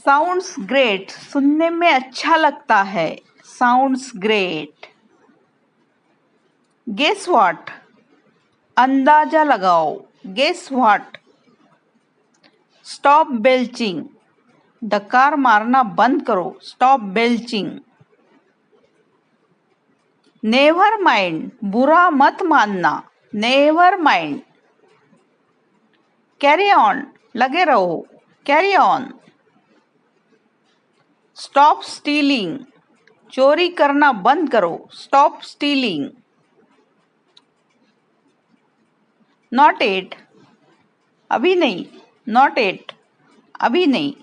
Sounds great, सुनने में अच्छा लगता है. Sounds great. गेस व्हाट, अंदाजा लगाओ. Guess what. स्टॉप बेल्चिंग, डकार मारना बंद करो. Stop belching. नेवर माइंड, बुरा मत मानना. Never mind. कैरी ऑन, लगे रहो. Carry on. स्टॉप स्टीलिंग, चोरी करना बंद करो. Stop stealing. नॉट एट, अभी नहीं. नॉट एट, अभी नहीं.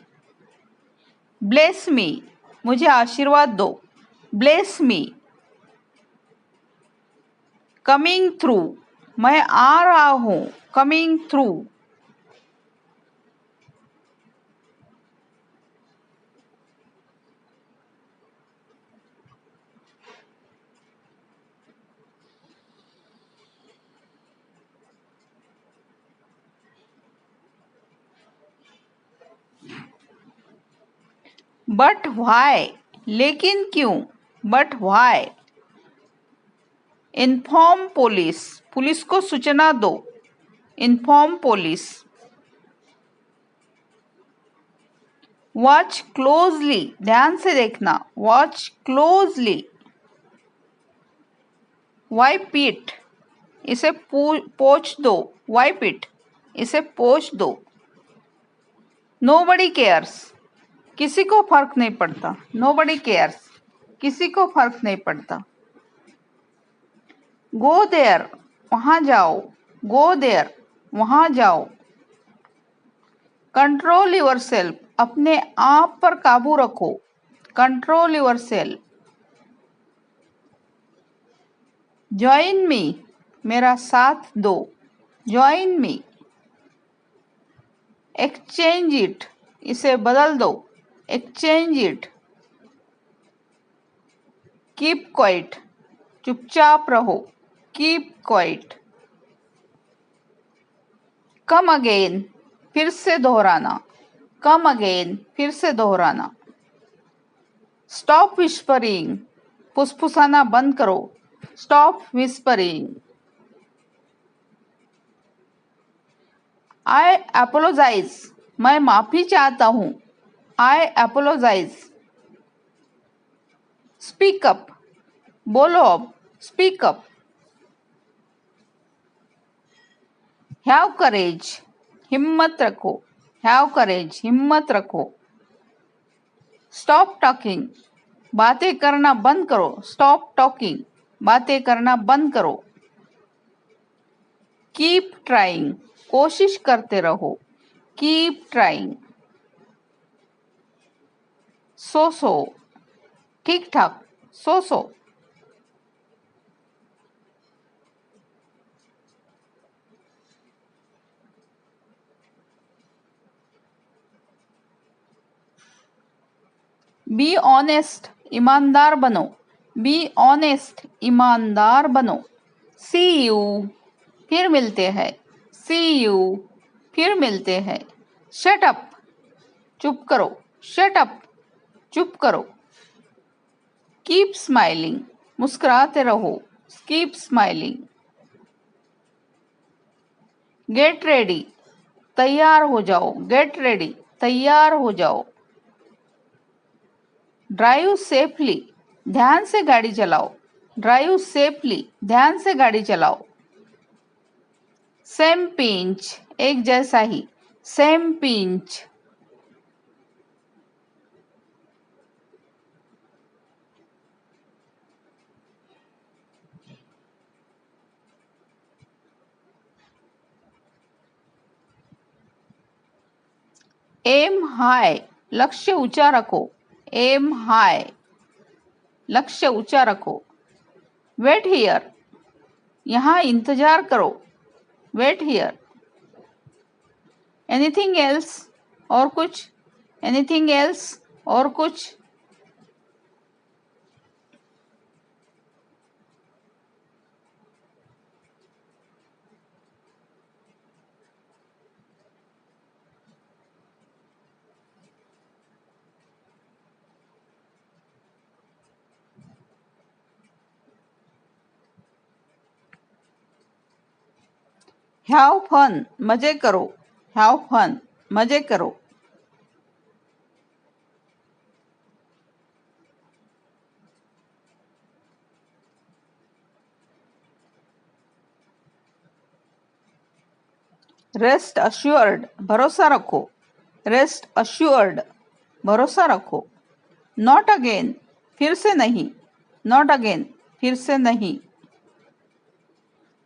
ब्लेस मी, मुझे आशीर्वाद दो. Bless me. कमिंग थ्रू, मैं आ रहा हूं. Coming through. बट व्हाई, लेकिन क्यों. But why. Inform police, police को सूचना दो. Inform police. वॉच क्लोजली, ध्यान से देखना. Watch closely. वाइप इट, इसे पोंछ दो. वाइप इट, इसे पोंछ दो. नोबडी केयर्स, किसी को फर्क नहीं पड़ता. नोबडी केयर्स, किसी को फर्क नहीं पड़ता. गो देयर, वहां जाओ. गो देयर, वहां जाओ. कंट्रोल योर सेल्फ, अपने आप पर काबू रखो. Control your self. Join me, मेरा साथ दो. Join me. एक्सचेंज इट, इसे बदल दो. Exchange it. कीप क्वाइट, चुपचाप रहो. Keep quiet. कम अगेन, फिर से दोहराना. कम अगेन, फिर से दोहराना. स्टॉप विस्परिंग, फुसफुसाना बंद करो. Stop whispering. आई अपोलोजाइज, मैं माफी चाहता हूं. आई अपोलोजाइज. स्पीक अप, बोलो अब. Speak up. हैव करेज, हिम्मत रखो. हैव करेज, हिम्मत रखो. स्टॉप टॉकिंग, बातें करना बंद करो. स्टॉप टॉकिंग, बातें करना बंद करो. कीप ट्राइंग, कोशिश करते रहो. Keep trying. सो, ठीक ठाक. सो. बी ऑनेस्ट, ईमानदार बनो. बी ऑनेस्ट, ईमानदार बनो. सी यू, फिर मिलते हैं. सी यू, फिर मिलते हैं. शट अप, चुप करो. शट अप, चुप करो. कीप स्माइलिंग, मुस्कुराते रहो. Keep smiling. गेट रेडी, तैयार हो जाओ. गेट रेडी, तैयार हो जाओ. ड्राइव सेफली, ध्यान से गाड़ी चलाओ. ड्राइव सेफली, ध्यान से गाड़ी चलाओ. सेम पिंच, एक जैसा ही. Same pinch. एम हाई, लक्ष्य ऊंचा रखो. एम हाई, लक्ष्य ऊंचा रखो. वेट हियर, यहां इंतजार करो. Wait here. एनीथिंग एल्स, और कुछ. एनीथिंग एल्स, और कुछ. हैव फन, मजे करो। हैव फन, मजे करो। रेस्ट अश्योर्ड, भरोसा रखो। रेस्ट अश्योर्ड, भरोसा रखो। नॉट अगेन, फिर से नहीं। नॉट अगेन, फिर से नहीं।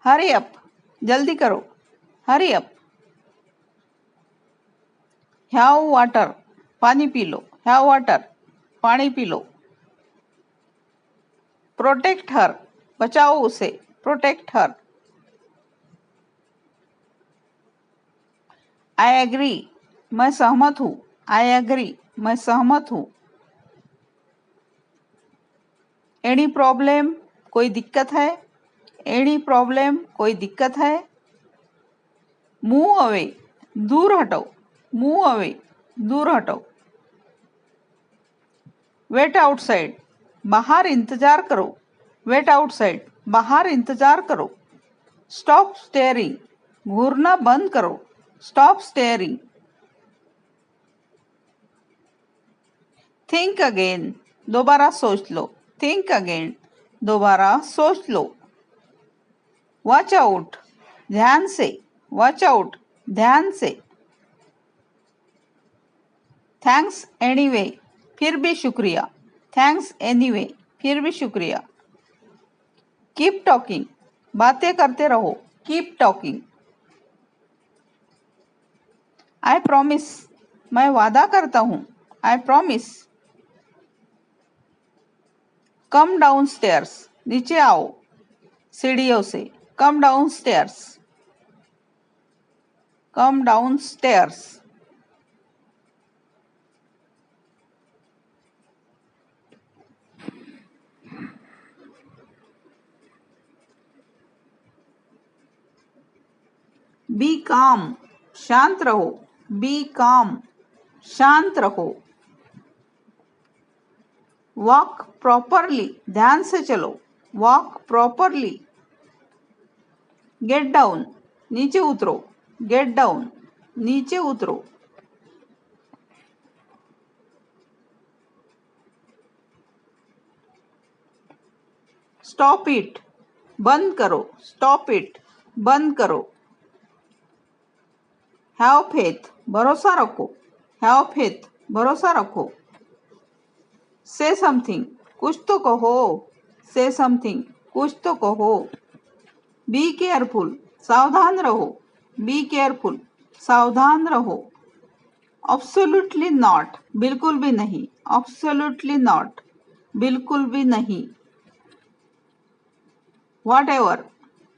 हरी अप, जल्दी करो। Hurry up. हैव वाटर, पानी पी लो। हैव वाटर, पानी पी लो। प्रोटेक्ट हर, बचाओ उसे। Protect her. आई एग्री, मैं सहमत हूँ। आई एग्री, मैं सहमत हूँ। एनी प्रॉब्लम, कोई दिक्कत है। एनी प्रॉब्लम, कोई दिक्कत है। मूव अवे, दूर हटो। मूव अवे, दूर हटो। वेट आउटसाइड, बाहर इंतजार करो। वेट आउटसाइड, बाहर इंतजार करो। स्टॉप स्टेयरिंग, घूरना बंद करो। Stop steering. थिंक अगेन, दोबारा सोच लो। थिंक अगेन, दोबारा सोच लो। वॉच आउट, ध्यान से। वॉच आउट, ध्यान से। थैंक्स एनीवे, फिर भी शुक्रिया। थैंक्स एनीवे, फिर भी शुक्रिया। कीप टॉकिंग, बातें करते रहो। Keep talking. आई प्रॉमिस, मैं वादा करता हूँ। I promise. Come down stairs, नीचे आओ सीढ़ियों से। Come down stairs. Come down stairs. Be calm, शांत रहो। बी काम, शांत रहो। वॉक प्रॉपरली, ध्यान से चलो। Walk properly. गेट डाउन, नीचे उतरो। गेट डाउन, नीचे उतरो। स्टॉप इट, बंद करो। स्टॉप इट, बंद करो। हैव फेथ, भरोसा रखो। हैव फेथ, भरोसा रखो। से समथिंग, कुछ तो कहो। से समथिंग, कुछ तो कहो। बी केयरफुल, सावधान रहो। बी केयरफुल, सावधान रहो। Absolutely नॉट, बिल्कुल भी नहीं। Absolutely नॉट, बिल्कुल भी नहीं। Whatever,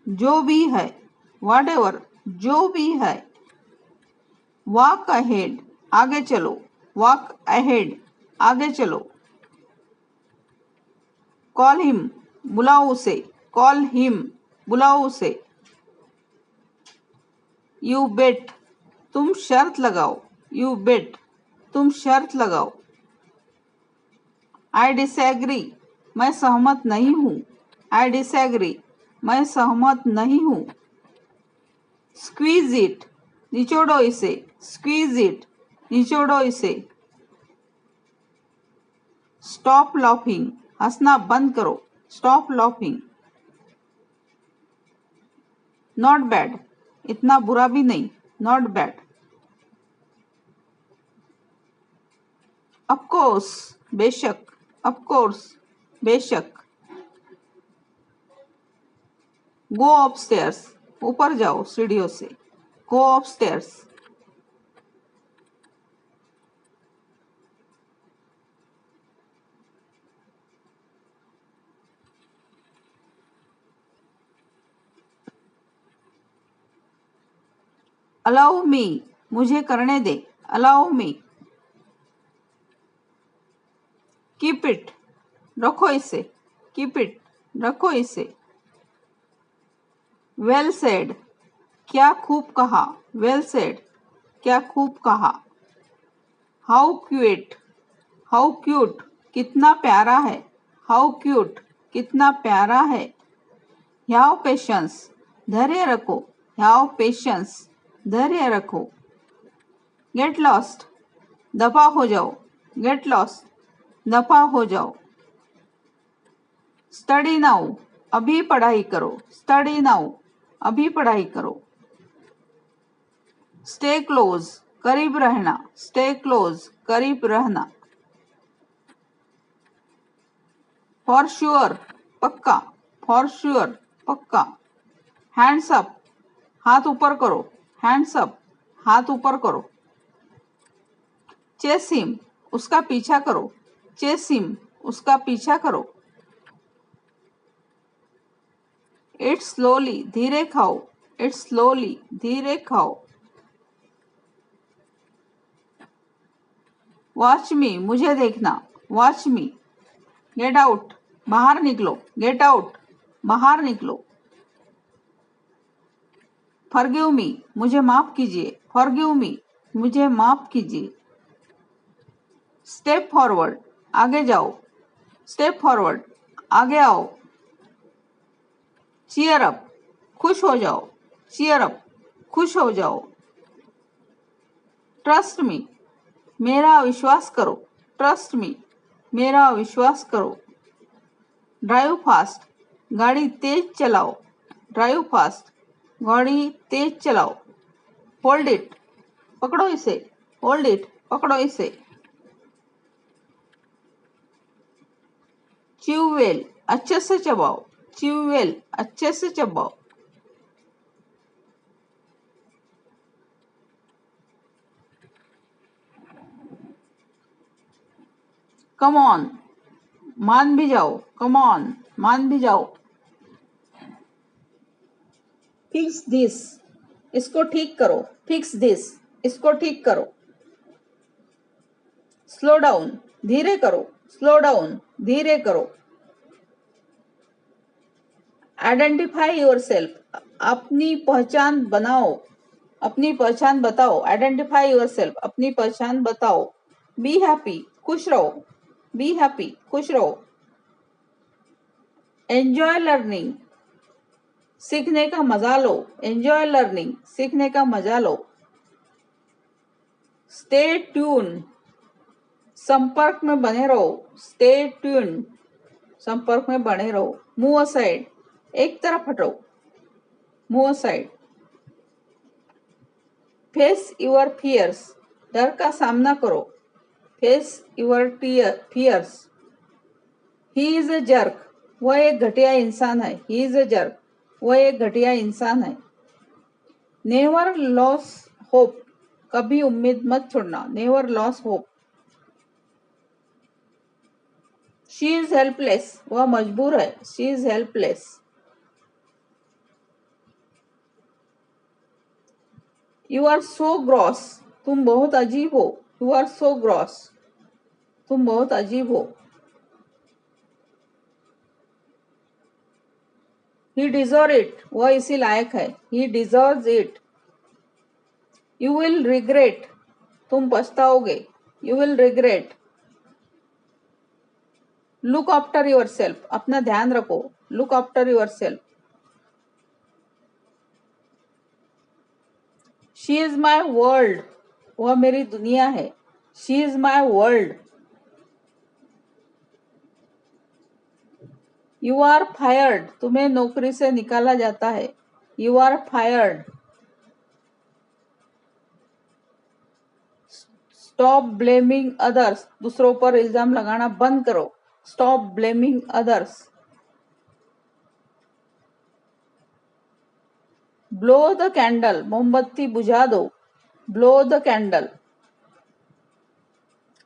जो भी है। Whatever, जो भी है। Walk ahead, आगे चलो। Walk ahead, आगे चलो। Call him, बुलाओ उसे। Call him, बुलाओ उसे। You bet, तुम शर्त लगाओ। You bet, तुम शर्त लगाओ। I disagree, मैं सहमत नहीं हूँ। I disagree, मैं सहमत नहीं हूँ। Squeeze it, निचोड़ो इसे। Squeeze it, निचोड़ो इसे। Stop laughing, हंसना बंद करो। Stop laughing. Not bad, इतना बुरा भी नहीं। Not bad. Of course, बेशक। Of course, बेशक। Go upstairs, ऊपर जाओ सीढ़ियों से। Go upstairs. Allow me, मुझे करने दे। Allow me. Keep it, रखो इसे। Keep it, रखो इसे। Well said, क्या खूब कहा। Well said, क्या खूब कहा। How cute, how cute, कितना प्यारा है। How cute, कितना प्यारा है। Have patience, धैर्य रखो। हैव पेशेंस, धैर्य रखो। गेट लॉस्ट, दफा हो जाओ। गेट लॉस्ट, दफा हो जाओ। स्टडी नाउ, अभी पढ़ाई करो। स्टडी नाउ, अभी पढ़ाई करो। स्टे क्लोज, करीब रहना। स्टे क्लोज, करीब रहना। फॉर श्योर, पक्का। फॉर श्योर, पक्का। हैंड्स अप, हाथ ऊपर करो। हैंड्स अप, हाथ ऊपर करो। चेस हिम, उसका पीछा करो। चेस हिम, उसका पीछा करो। इट स्लोली, धीरे खाओ। इट स्लोली, धीरे खाओ। वॉच मी, मुझे देखना। वॉच मी। गेट आउट, बाहर निकलो। गेट आउट, बाहर निकलो। फॉरगिव मी, मुझे माफ कीजिए। फॉरगिव मी, मुझे माफ कीजिए। स्टेप फॉरवर्ड, आगे जाओ। स्टेप फॉरवर्ड, आगे आओ। चीयर अप, खुश हो जाओ। चीयर अप, खुश हो जाओ। ट्रस्ट मी, मेरा विश्वास करो। ट्रस्ट मी, मेरा विश्वास करो। ड्राइव फास्ट, गाड़ी तेज चलाओ। ड्राइव फास्ट, गाड़ी तेज चलाओ। होल्ड इट, पकड़ो इसे। होल्ड इट, पकड़ो इसे। च्यू वेल, अच्छे से चबाओ। च्यू वेल, अच्छे से चबाओ। कम ऑन, मान भी जाओ। कम ऑन, मान भी जाओ। फिक्स दिस, इसको ठीक करो। फिक्स दिस, इसको ठीक करो। स्लो डाउन, धीरे करो। स्लो डाउन, धीरे करो। आइडेंटिफाई योरसेल्फ, अपनी पहचान बनाओ। अपनी पहचान बताओ। आइडेंटिफाई योरसेल्फ, अपनी पहचान बताओ। बी हैप्पी, खुश रहो। बी हैप्पी, खुश रहो। एंजॉय लर्निंग, सीखने का मजा लो। एंजॉय लर्निंग, सीखने का मजा लो। स्टे ट्यून, संपर्क में बने रहो। स्टे ट्यून, संपर्क में बने रहो। मूव असाइड, एक तरफ हटो। Move aside. Face your fears, डर का सामना करो। Face your fears. He is a jerk, वह एक घटिया इंसान है। ही इज अ जर्क, वह एक घटिया इंसान है। नेवर लॉस होप, कभी उम्मीद मत छोड़ना। Never loss hope. She is helpless, वह मजबूर है। She is helpless. You are so gross, तुम बहुत अजीब हो। यू आर सो ग्रॉस, तुम बहुत अजीब हो। ही डिजर्व इट, वह इसी लायक है। He deserve it. You will regret, तुम पछताओगे। You will regret. Look after your self, अपना ध्यान रखो। Look after your self. She is my world, वह मेरी दुनिया है। She is my world. You are fired, तुम्हें नौकरी से निकाला जाता है। You are fired. Stop blaming others, दूसरों पर इल्जाम लगाना बंद करो। Stop blaming others. Blow the candle, मोमबत्ती बुझा दो। Blow the candle.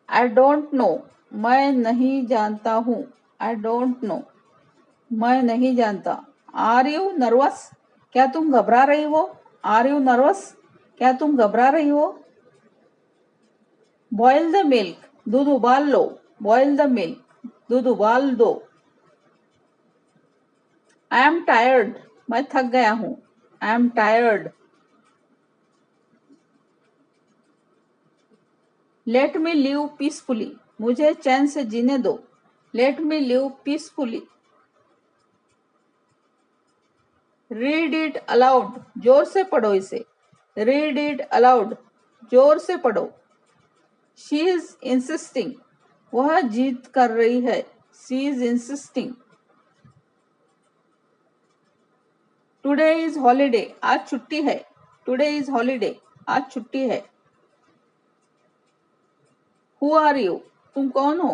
I don't know, मैं नहीं जानता हूँ। आई डोंट नो, मैं नहीं जानता। आर यू नर्वस, क्या तुम घबरा रही हो। आर यू नर्वस, क्या तुम घबरा रही हो। बॉयल द मिल्क, दूध उबाल लो। बॉयल द मिल्क, दूध उबाल दो। आई एम टायर्ड, मैं थक गया हूँ। I am tired. Let me live peacefully, मुझे चैन से जीने दो। Let me live peacefully. Read it allowed, जोर से पढ़ो इसे। रीड इट अलाउड, जोर से पढ़ो। शी इज इंसिस्टिंग, वह जिद कर रही है। She is insisting. Today is holiday, आज छुट्टी है। टुडे इज हॉलीडे, आज छुट्टी है। हु आर यू, तुम कौन हो।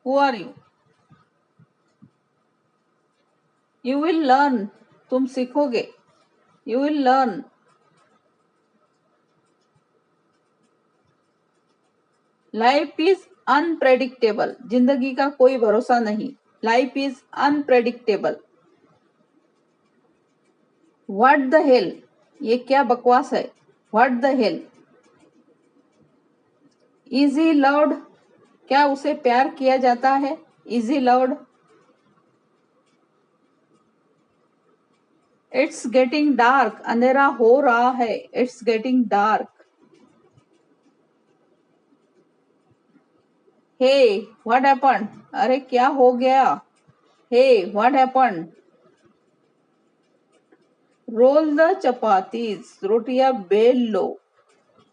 Who are you. You will learn, तुम सीखोगे। You will learn. Life is unpredictable, जिंदगी का कोई भरोसा नहीं। Life is unpredictable. What the hell, ये क्या बकवास है। What the hell. Is he loved, क्या उसे प्यार किया जाता है। Is he loved. It's getting dark, अंधेरा हो रहा है। It's getting dark. Hey what happened, अरे क्या हो गया। Hey what happened. Roll the chapatis, रोटियां बेल लो।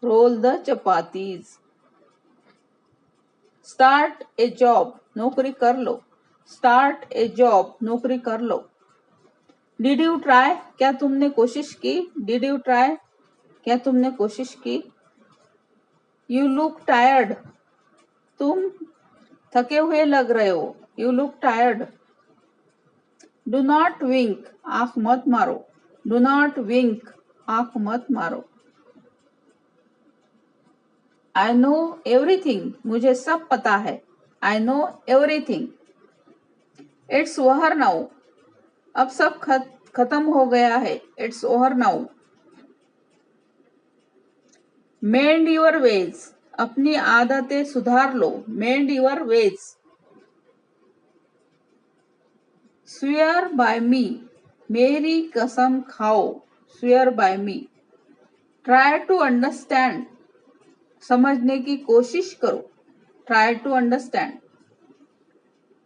Roll the chapatis. Start a job, नौकरी कर लो। स्टार्ट ए जॉब, नौकरी कर लो। डिड यू ट्राई, क्या तुमने कोशिश की। डिड यू ट्राई, क्या तुमने कोशिश की। यू लुक टायर्ड, तुम थके हुए लग रहे हो। You look tired. Do not wink, आंख मत मारो। डू नॉट विंक, आंख मत मारो। आई नो एवरीथिंग, मुझे सब पता है। I know everything. It's over now, अब सब खत्म हो गया है। It's over now. Mend your ways, अपनी आदतें सुधार लो। Mend your ways. Swear by me, मेरी कसम खाओ। Swear by me. Try to understand, समझने की कोशिश करो। Try to understand.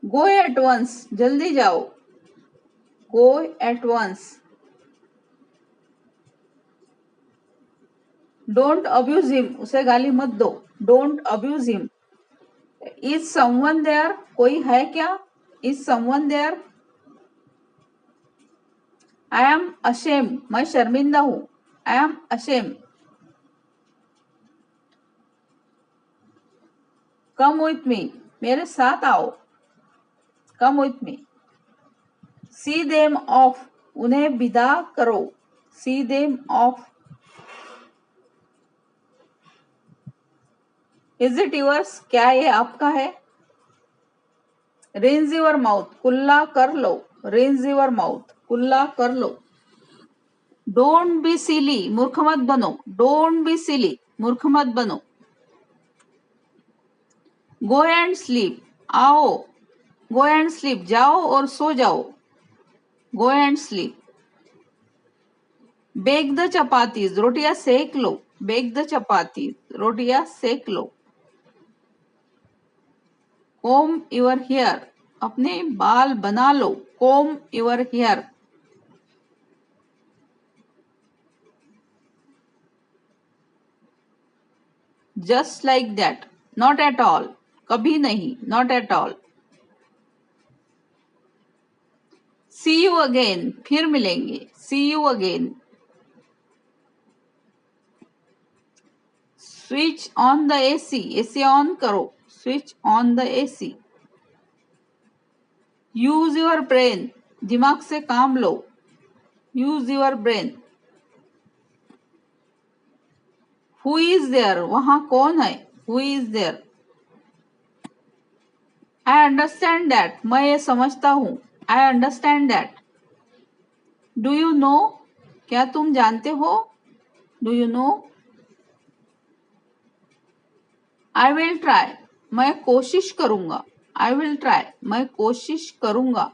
Go at once, जल्दी जाओ। Go at once. Don't abuse him, उसे गाली मत दो। Don't abuse him. Is someone there, कोई है क्या। Is someone there. I am ashamed, मैं शर्मिंदा हूं। I am ashamed. Come with me, मेरे साथ आओ। Come with me. See them off, उन्हें विदा करो। See them off. Is it yours, क्या ये आपका है। रेंज योर माउथ, कुल्ला कर लो। रेंज योर माउथ, कुल्ला कर लो। डोंट बी सिली, मूर्ख मत बनो। डोंट बी सिली, मूर्ख मत बनो। गो एंड स्लीप, आओ। गो एंड स्लीप, जाओ और सो जाओ। Go and sleep. Bake the chapatis, रोटियां सेक लो। बेक द चपातीज, रोटियां सेक लो। कोम योर हेयर, अपने बाल बना लो। Comb your hair. Just like that, not at all, कभी नहीं। Not at all. See you again, फिर मिलेंगे। See you again. Switch on the AC, AC ऑन करो। Switch on the AC. Use your brain, दिमाग से काम लो। Use your brain. Who is there, वहां कौन है। Who is there. I understand that, मैं ये समझता हूं। I understand that. Do you know, क्या तुम जानते हो। Do you know. I will try, मैं कोशिश करूंगा। आई विल ट्राई, मैं कोशिश करूंगा।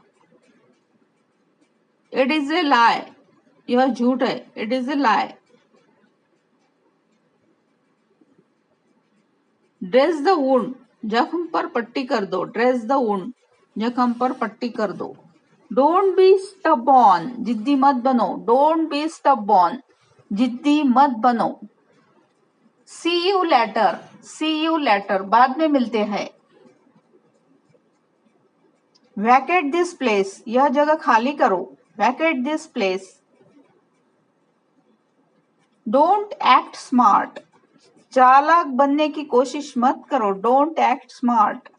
इट इज ए लाई, यह झूठ है। It is a lie. Dress the wound, जख्म पर पट्टी कर दो। ड्रेस द वुंड, जख्म पर पट्टी कर दो। डोंट बी स्टबॉर्न, जिद्दी मत बनो। डोंट बी स्टबॉर्न, जिद्दी मत बनो। See you later, see you later, बाद में मिलते हैं। वैकेट दिस प्लेस, यह जगह खाली करो। Vacate this place. Don't act smart, चालाक बनने की कोशिश मत करो। Don't act smart.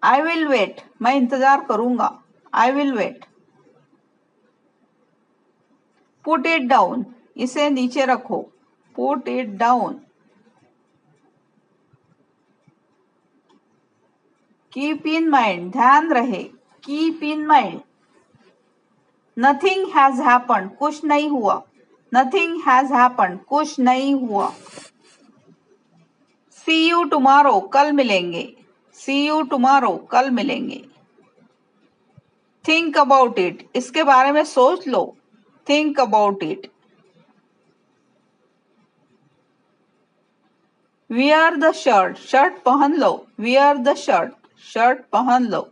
I will wait, मैं इंतजार करूंगा। I will wait. Put it down, इसे नीचे रखो। Put it down. Keep in mind, ध्यान रहे। Keep in mind. Nothing has happened, कुछ नहीं हुआ। नथिंग हैज हैपन्ड, कुछ नहीं हुआ। सी यू टुमारो, कल मिलेंगे। सी यू टुमारो, कल मिलेंगे। थिंक अबाउट इट, इसके बारे में सोच लो। Think about it. Wear the shirt, shirt पहन लो। वियर द शर्ट, शर्ट पहन लो।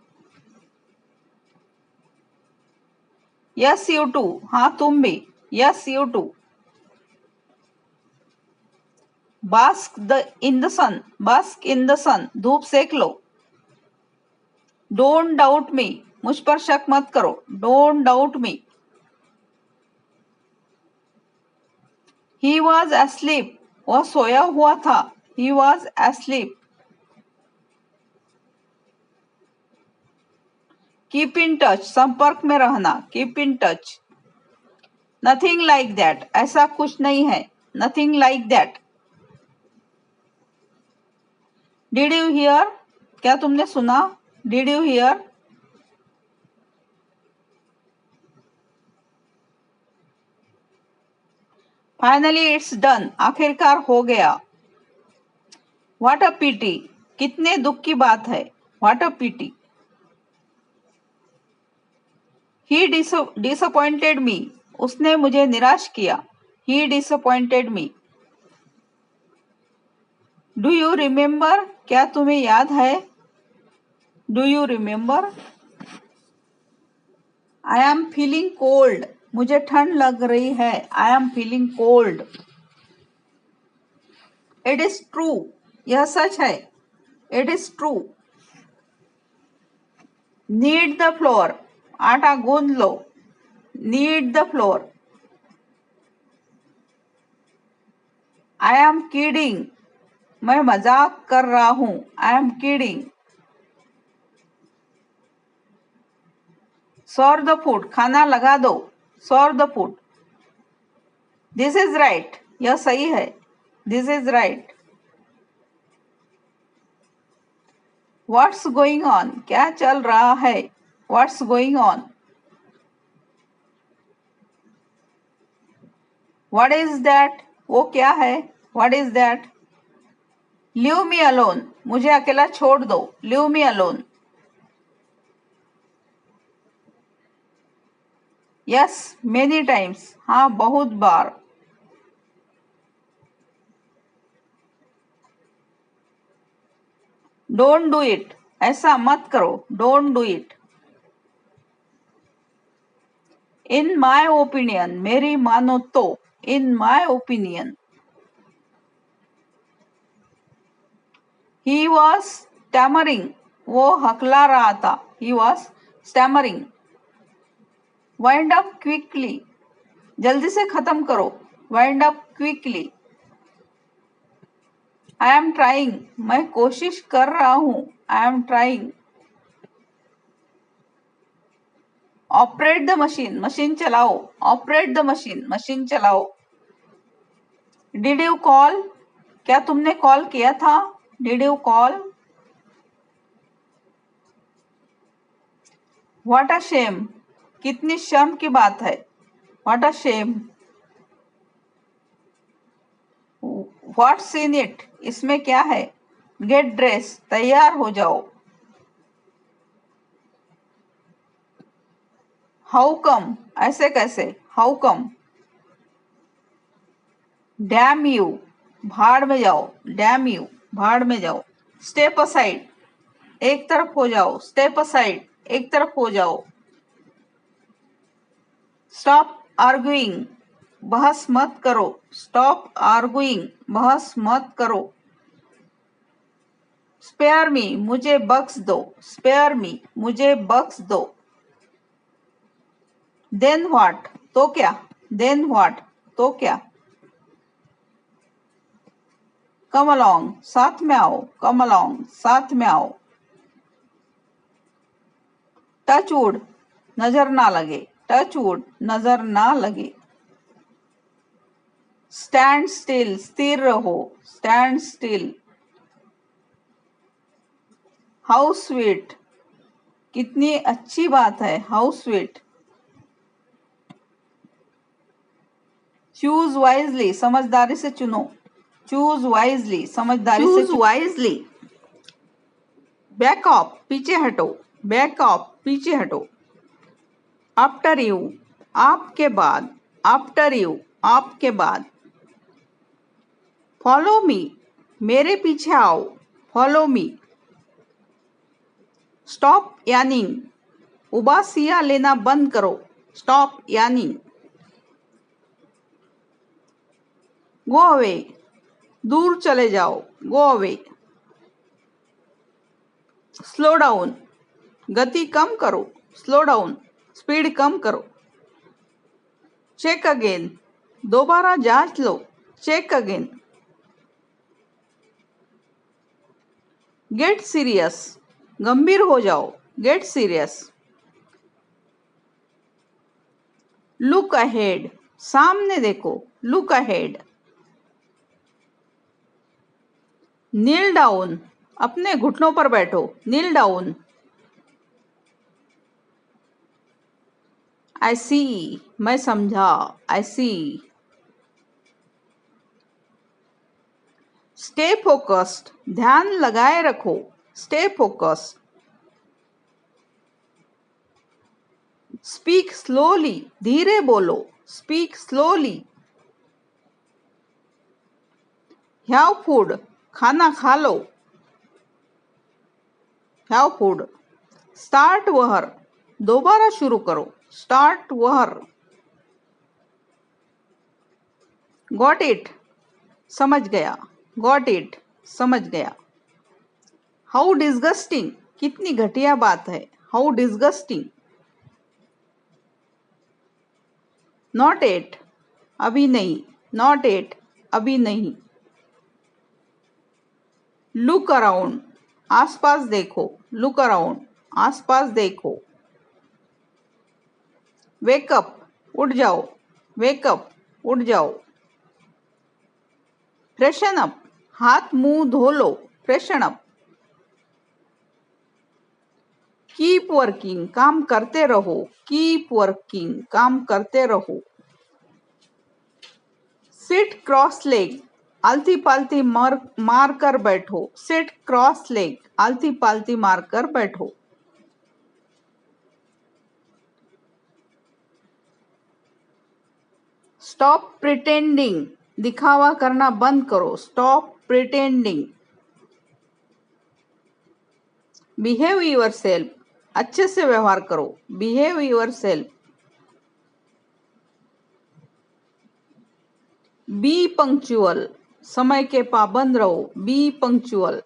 यस यू टू, हाँ तुम भी। Yes you too. Bask the in the sun, bask in the sun, धूप सेक लो। डोंट डाउट मी, मुझ पर शक मत करो। Don't doubt me. He was asleep, वह सोया हुआ था। He was asleep. Keep in touch, संपर्क में रहना। Keep in touch. Nothing like that, ऐसा कुछ नहीं है। Nothing like that. Did you here, क्या तुमने सुना। Did you here. Finally it's done, आखिरकार हो गया। व्हाट अ पीटी, कितने दुख की बात है। What a pity. He disappointed me, उसने मुझे निराश किया। He disappointed me. Do you remember, क्या तुम्हें याद है। Do you remember. I am feeling cold, मुझे ठंड लग रही है। I am feeling cold. It is true, यह सच है। It is true. Knead the flour, आटा गूंद लो। Knead the flour. I am kidding, मैं मजाक कर रहा हूं। I am kidding. Serve the food, खाना लगा दो। Serve the food. This is right, यह सही है। This is right. What's going on, क्या चल रहा है। What's going on. What is that, वो क्या है। What is that. Leave me alone, मुझे अकेला छोड़ दो। Leave me alone. Yes many times, हाँ बहुत बार। डोंट डू इट, ऐसा मत करो। Don't do it. In my opinion, मेरी मानो तो। In my opinion. He was stammering, वो हकला रहा था। He was stammering. Wind up quickly, जल्दी से खत्म करो। Wind up quickly. I am trying, मैं कोशिश कर रहा हूं। I am trying. Operate the machine, machine चलाओ। ऑपरेट द मशीन, मशीन चलाओ। डिड यू कॉल, क्या तुमने कॉल किया था। Did you call. What a shame, कितनी शर्म की बात है। What a shame. What's in it, इसमें क्या है। गेट ड्रेस, तैयार हो जाओ। हाउ कम, ऐसे कैसे। How come. डैम यू, भाड़ में जाओ। डैम यू, भाड़ में जाओ। स्टेप असाइड, एक तरफ हो जाओ, स्टेप असाइड, एक तरफ हो जाओ। स्टॉप आर्ग्यूइंग, बहस मत करो, स्टॉप आर्ग्यूइंग, बहस मत करो। स्पेयर मी, मुझे बख्श दो, स्पेयर मी, मुझे बख्श दो। देन व्हाट, तो क्या, देन व्हाट, तो क्या। कम अलोंग, साथ में आओ, कम अलोंग, साथ में आओ। टच वुड, नजर ना लगे, टच वुड, नजर ना लगे। स्टैंड स्टिल, स्थिर रहो, स्टैंड स्टिल। हाउ स्वीट, कितनी अच्छी बात है, हाउ स्वीट। चूज वाइजली, समझदारी से चुनो, चूज वाइजली, समझदारी से चूज वाइजली। बैक ऑफ, पीछे हटो, बैक ऑफ, पीछे हटो। आफ्टर यू, आपके बाद, आफ्टर यू, आपके बाद। फॉलो मी, मेरे पीछे आओ, फॉलो मी। स्टॉप यार्निंग, उबासियां लेना बंद करो, स्टॉप यार्निंग। गो अवे, दूर चले जाओ, गो अवे। स्लो डाउन, गति कम करो, स्लो डाउन, स्पीड कम करो। चेक अगेन, दोबारा जांच लो, चेक अगेन। गेट सीरियस, गंभीर हो जाओ, गेट सीरियस। लुक अहेड, सामने देखो, लुक अहेड। नील डाउन, अपने घुटनों पर बैठो, नील डाउन। आई सी, मैं समझा, आई सी। स्टे फोकस्ड, ध्यान लगाए रखो, स्टे फोकस्ड। स्पीक स्लोली, धीरे बोलो, स्पीक स्लोली। हैव फूड, खाना खा लो, हैव फूड। स्टार्ट वहर, दोबारा शुरू करो, स्टार्ट वहर। गॉट इट, समझ गया, गॉट इट, समझ गया। हाउ डिस्गस्टिंग, कितनी घटिया बात है, हाउ डिस्गस्टिंग। नॉट एट, अभी नहीं, नॉट एट, अभी नहीं। लुक अराउंड, आसपास देखो, लुक अराउंड, आसपास देखो। वेकअप, उठ जाओ, वेकअप, उठ जाओ। फ्रेशन अप, हाथ मुंह धो लो, फ्रेशन अप। कीप वर्किंग, काम करते रहो, कीप वर्किंग, काम करते रहो। सिट क्रॉस लेग, आलती पालती मार कर बैठो, सिट क्रॉस लेग, आलती पालती मार कर बैठो। स्टॉप प्रिटेंडिंग, दिखावा करना बंद करो, stop pretending. Behave your self, अच्छे से व्यवहार करो, behave your self. Be punctual, समय के पाबंद रहो, बी पंक्चुअल।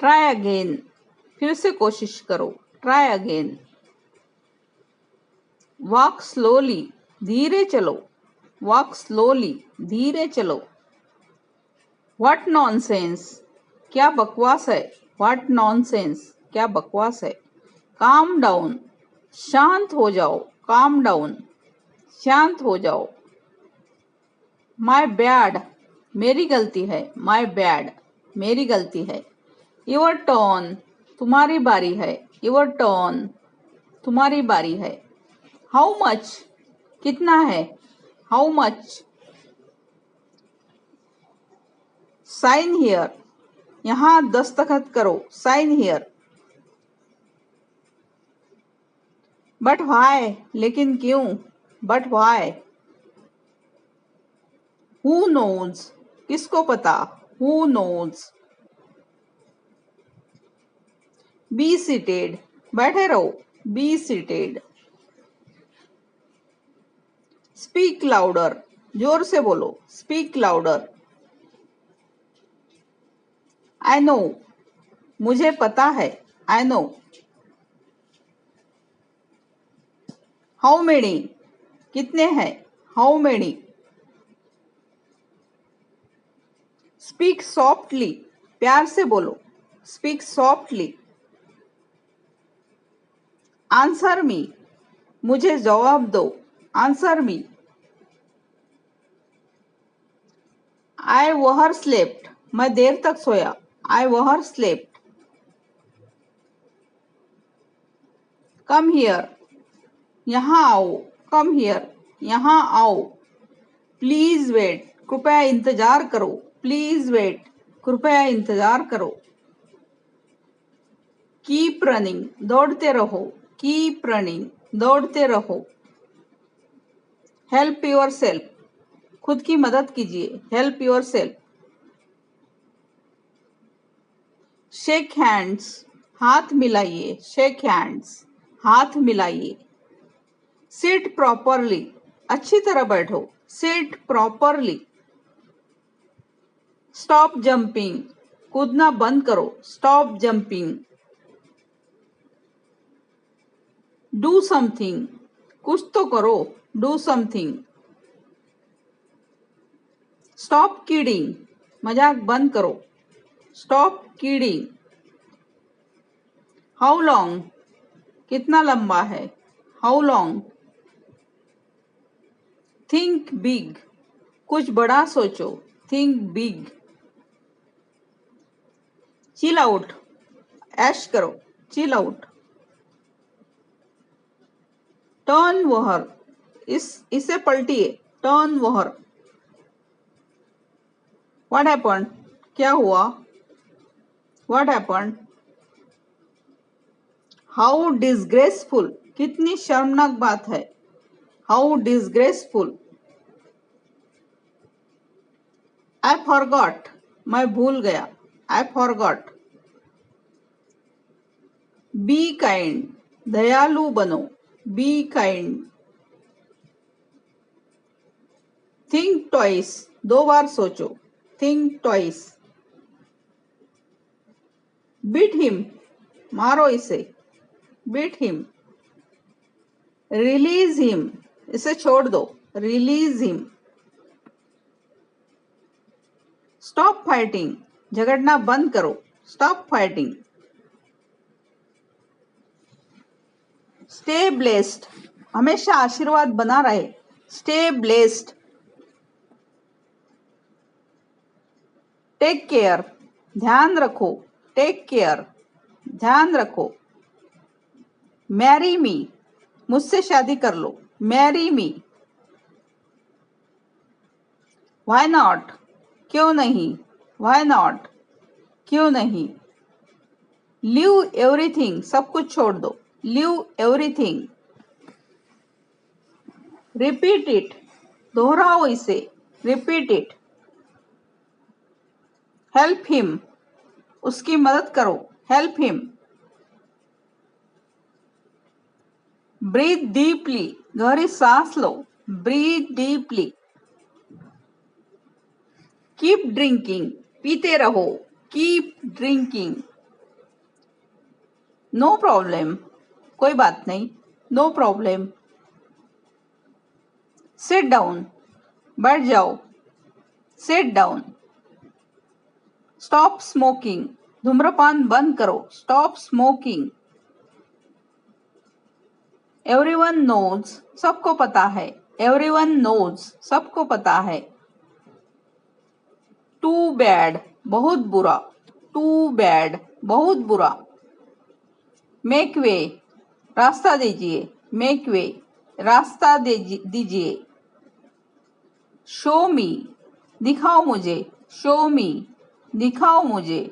ट्राई अगेन, फिर से कोशिश करो, ट्राई अगेन। वॉक स्लोली, धीरे चलो, वॉक स्लोली, धीरे चलो। व्हाट नॉनसेंस, क्या बकवास है, व्हाट नॉनसेंस, क्या बकवास है। काम डाउन, शांत हो जाओ, काम डाउन, शांत हो जाओ। माय बैड, मेरी गलती है, माय बैड, मेरी गलती है। योर टर्न, तुम्हारी बारी है, योर टर्न, तुम्हारी बारी है। हाउ मच, कितना है, हाउ मच। साइन हियर, यहां दस्तखत करो, साइन हियर। बट व्हाई, लेकिन क्यों, बट व्हाई। हु नोज, किसको पता, Who knows? Be seated. बैठे रहो. Be seated. Speak louder. जोर से बोलो. Speak louder. I know. मुझे पता है. I know. How many? कितने हैं? How many? Speak softly. प्यार से बोलो. Speak softly. Answer me. मुझे जवाब दो. Answer me. I overslept. मैं देर तक सोया. I overslept. Come here. यहाँ आओ. Come here. यहाँ आओ. Please wait. कृपया इंतजार करो. Please wait. कृपया इंतजार करो. Keep running. दौड़ते रहो. Keep running. दौड़ते रहो. Help yourself. खुद की मदद कीजिए. Help yourself. Shake hands. हाथ मिलाइए. Shake hands. हाथ मिलाइए. Sit properly. अच्छी तरह बैठो. Sit properly. Stop jumping. कूदना बंद करो. Stop jumping. Do something. कुछ तो करो. Do something. Stop kidding. मजाक बंद करो. Stop kidding. How long? कितना लंबा है. How long? Think big. कुछ बड़ा सोचो. Think big. Chill out. ऐश करो. Chill out. Turn over. इसे पलटिए. Turn over. What happened? क्या हुआ? What happened? How disgraceful. कितनी शर्मनाक बात है. How disgraceful. I forgot. मैं भूल गया. I forgot. Be kind. दयालु बनो. Be kind. Think twice. दो बार सोचो. Think twice. Beat him. मारो इसे. Beat him. Release him. इसे छोड़ दो. Release him. Stop fighting. झगड़ना बंद करो. Stop fighting. Stay blessed. हमेशा आशीर्वाद बना रहे. Stay blessed. Take care. ध्यान रखो. Take care. ध्यान रखो. Marry me. मुझसे शादी कर लो. Marry me. Why not? क्यों नहीं. Why not? क्यों नहीं. Leave everything. सब कुछ छोड़ दो. Leave everything. Repeat it. दोहराओ इसे. Repeat it. Help him. उसकी मदद करो. Help him. Breathe deeply. गहरी सांस लो. Breathe deeply. Keep drinking. पीते रहो. Keep drinking. No problem. कोई बात नहीं. No problem. Sit down. बैठ जाओ. Sit down. Stop smoking. धूम्रपान बंद करो. Stop smoking. Everyone knows. सबको पता है. Everyone knows. सबको पता है. Too bad. बहुत बुरा. Too bad. बहुत बुरा. Make way. रास्ता दीजिए. Make way. रास्ता दीजिए. Show me. दिखाओ मुझे. Show me. दिखाओ मुझे.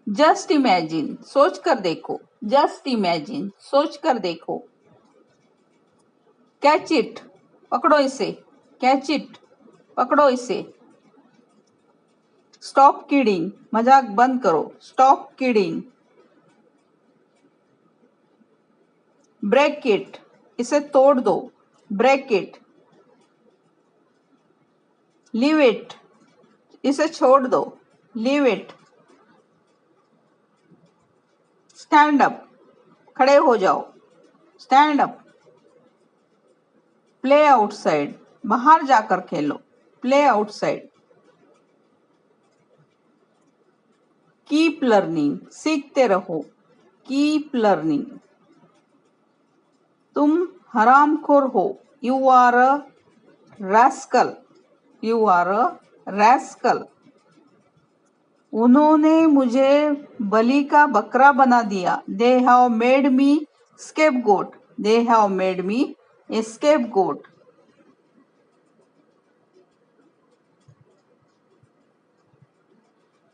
Just imagine. सोच कर देखो. Just imagine. सोच कर देखो. Catch it. पकड़ो इसे. Catch it. पकड़ो इसे. स्टॉप किडिंग, मजाक बंद करो. Stop kidding. ब्रेक इट, इसे तोड़ दो. Break it. लीव इट, इसे छोड़ दो. Leave it. स्टैंड अप, खड़े हो जाओ. Stand up. प्ले आउटसाइड, बाहर जाकर खेलो. Play outside. कीप लर्निंग, सीखते रहो. Keep learning. तुम हरामखोर हो. You are a rascal. You are a rascal. उन्होंने मुझे बलि का बकरा बना दिया. They have made me scapegoat. They have made me a scapegoat.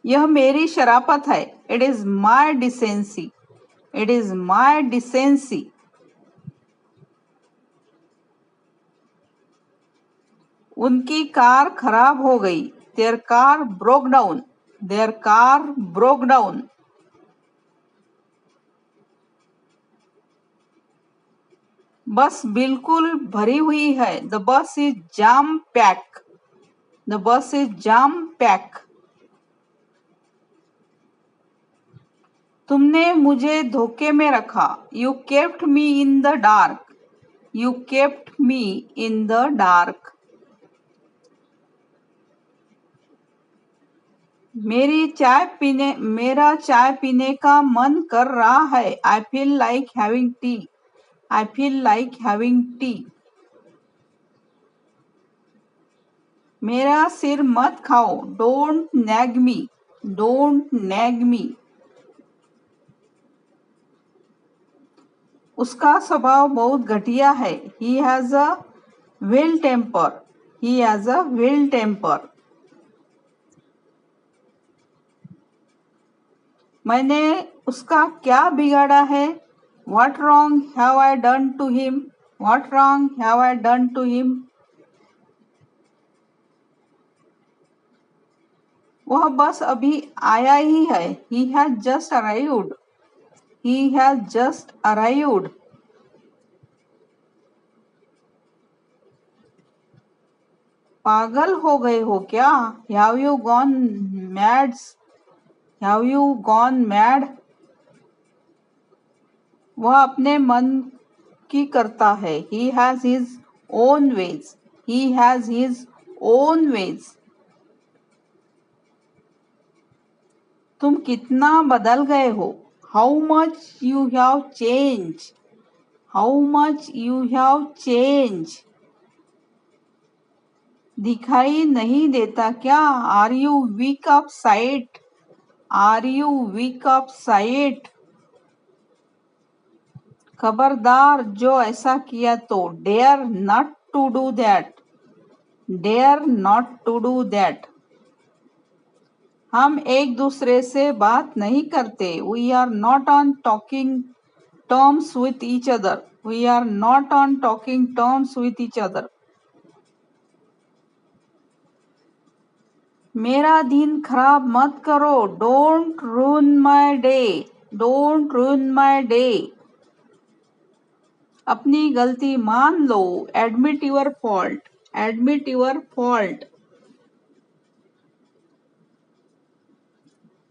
यह मेरी शराफत है. It is my decency. It is my decency. उनकी कार खराब हो गई. Their car broke down. Their car broke down. Bus बिल्कुल भरी हुई है. The bus is jam pack. The bus is jam pack. तुमने मुझे धोखे में रखा. You kept me in the dark. You kept me in the dark. मेरा चाय पीने का मन कर रहा है. I feel like having tea. I feel like having tea. मेरा सिर मत खाओ. Don't nag me. Don't nag me. उसका स्वभाव बहुत घटिया है. He has a vile temper. He has a vile temper. मैंने उसका क्या बिगाड़ा है. What wrong have I done to him? What wrong have I done to him? वह बस अभी आया ही है. He has just arrived. He has just arrived. पागल हो गए हो क्या. Have you gone mad? Have you gone mad? वह अपने मन की करता है. He has his own ways. He has his own ways. तुम कितना बदल गए हो. How much you have changed. How much you have changed. दिखाई नहीं देता क्या. Are you weak of sight? Are you weak of sight? खबरदार जो ऐसा किया तो. Dare not to do that. Dare not to do that. हम एक दूसरे से बात नहीं करते. We are not on talking terms with each other. We are not on talking terms with each other. मेरा दिन खराब मत करो. Don't ruin my day. Don't ruin my day. अपनी गलती मान लो. Admit your fault. Admit your fault.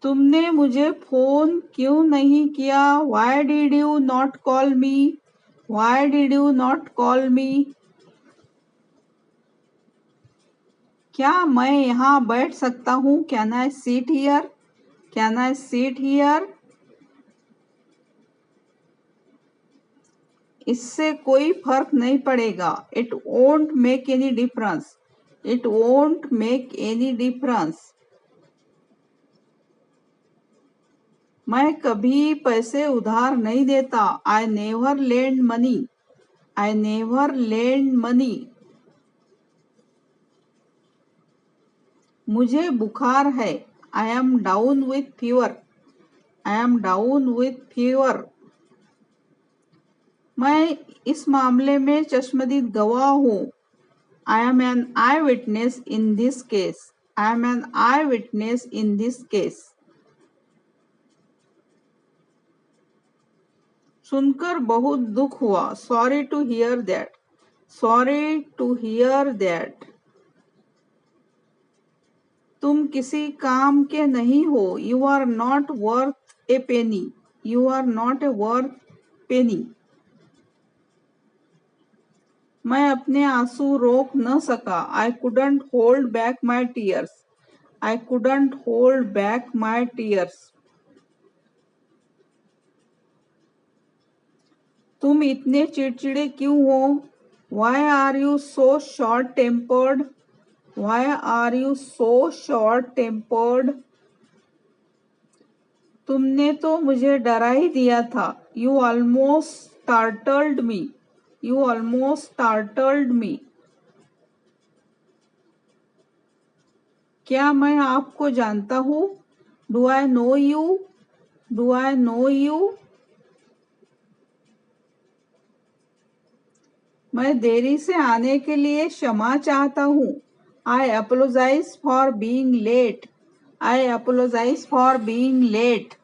तुमने मुझे फोन क्यों नहीं किया. Why did you not call me? Why did you not call me? क्या मैं यहाँ बैठ सकता हूँ. Can I sit here? Can I sit here? इससे कोई फर्क नहीं पड़ेगा. It won't make any difference. It won't make any difference. मैं कभी पैसे उधार नहीं देता. I never lend money. I never lend money. मुझे बुखार है. I am down with fever. I am down with fever. मैं इस मामले में चश्मदीद गवाह हूँ. I am an eyewitness in this case. I am an eyewitness in this case. सुनकर बहुत दुख हुआ. Sorry to hear that. Sorry to hear that. तुम किसी काम के नहीं हो. You are not worth a penny. You are not a worth penny. मैं अपने आंसू रोक न सका. I couldn't hold back my tears. I couldn't hold back my tears. तुम इतने चिड़चिड़े क्यों हो? Why are you so short-tempered? Why are you so short-tempered? तुमने तो मुझे डरा ही दिया था. You almost startled me. You almost startled me. क्या मैं आपको जानता हूँ? Do I know you? Do I know you? मैं देरी से आने के लिए क्षमा चाहता हूँ. I apologize for being late. I apologize for being late.